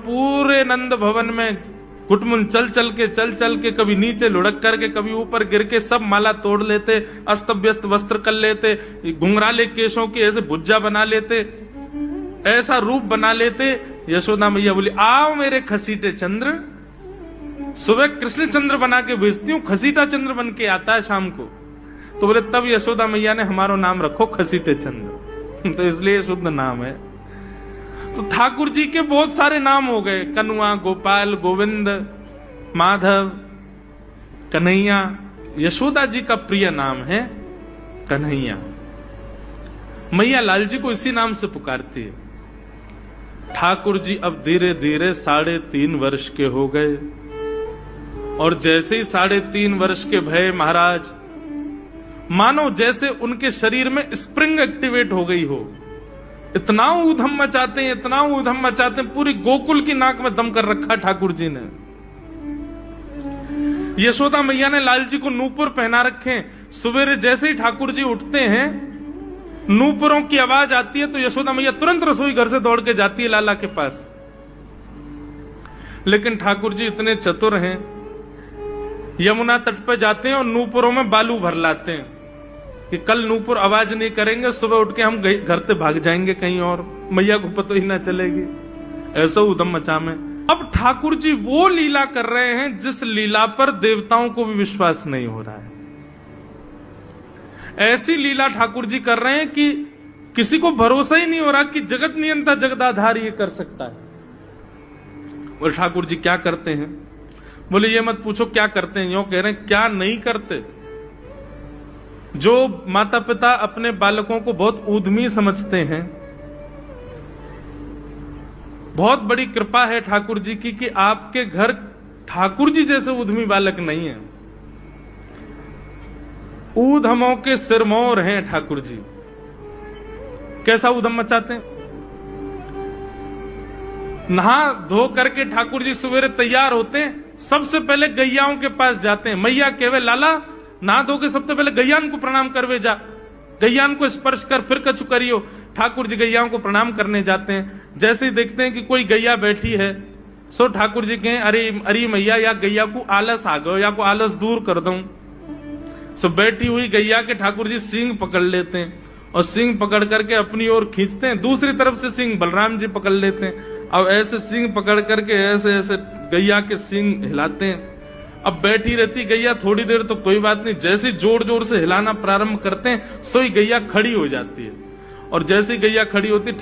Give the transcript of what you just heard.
पूरे नंद भवन में कुटमुन चल चल के कभी नीचे लुढ़क करके कभी ऊपर गिर के सब माला तोड़ लेते, अस्त व्यस्त वस्त्र कर लेते, घुंघराले केशों की ऐसे भुज्जा बना लेते, ऐसा रूप बना लेते। यशोदा मैया बोली, आओ मेरे खसीटे चंद्र, सुबह कृष्ण चंद्र बना के भेजती हूँ, खसीटा चंद्र बन के आता है शाम को। तो बोले तब यशोदा मैया ने हमारा नाम रखो खसीटे चंद्र, तो इसलिए शुद्ध नाम है। तो ठाकुर जी के बहुत सारे नाम हो गए, कनुआ, गोपाल, गोविंद, माधव, कन्हैया। यशोदा जी का प्रिय नाम है कन्हैया। मैया लाल जी को इसी नाम से पुकारती है। ठाकुर जी अब धीरे धीरे 3.5 वर्ष के हो गए, और जैसे ही 3.5 वर्ष के भय महाराज, मानो जैसे उनके शरीर में स्प्रिंग एक्टिवेट हो गई हो। इतना ऊधम मचाते हैं, इतना ऊधम मचाते हैं, पूरी गोकुल की नाक में दम कर रखा ठाकुर जी ने। यशोदा मैया ने लाल जी को नूपुर पहना रखे। सवेरे जैसे ही ठाकुर जी उठते हैं, नूपुरों की आवाज आती है तो यशोदा मैया तुरंत रसोई घर से दौड़ के जाती है लाला के पास। लेकिन ठाकुर जी इतने चतुर हैं, यमुना तट पर जाते हैं और नूपुरों में बालू भर लाते हैं कि कल नूपुर आवाज नहीं करेंगे, सुबह उठ के हम घर से भाग जाएंगे कहीं और, मैया को पता ही ना चलेगी। ऐसा उदम मचा में। अब ठाकुर जी वो लीला कर रहे हैं जिस लीला पर देवताओं को भी विश्वास नहीं हो रहा है। ऐसी लीला ठाकुर जी कर रहे हैं कि किसी को भरोसा ही नहीं हो रहा कि जगत नियंता जगदाधार ये कर सकता है। और ठाकुर जी क्या करते हैं? बोले ये मत पूछो क्या करते हैं, यूं कह रहे हैं क्या नहीं करते। जो माता पिता अपने बालकों को बहुत ऊधमी समझते हैं, बहुत बड़ी कृपा है ठाकुर जी की कि आपके घर ठाकुर जी जैसे ऊधमी बालक नहीं है। ऊधमों के सिरमौर हैं ठाकुर जी। कैसा ऊधम मचाते हैं? नहा धो करके ठाकुर जी सवेरे तैयार होते हैं, सबसे पहले गैयाओं के पास जाते हैं। मैया कहवे लाला नहा धो के सबसे पहले गैयान को प्रणाम करवे जा, गैयान को स्पर्श कर फिर कछु करियो। ठाकुर जी गैयाओं को प्रणाम करने जाते हैं। जैसे ही देखते हैं कि कोई गैया बैठी है, सो ठाकुर जी कहें अरे मैया या गैया को आलस आ गयो, या को आलस दूर कर दूं। सो बैठी हुई गैया के ठाकुर जी सींग पकड़ लेते हैं और सींग पकड़ करके अपनी ओर खींचते हैं। दूसरी तरफ से सींग बलराम जी पकड़ लेते हैं। अब ऐसे सींग पकड़ करके ऐसे ऐसे गैया के सींग हिलाते हैं। अब बैठी रहती गैया थोड़ी देर तो कोई बात नहीं, जैसे जोर जोर से हिलाना प्रारंभ करते हैं, सोई गैया खड़ी हो जाती है। और जैसी गैया खड़ी होती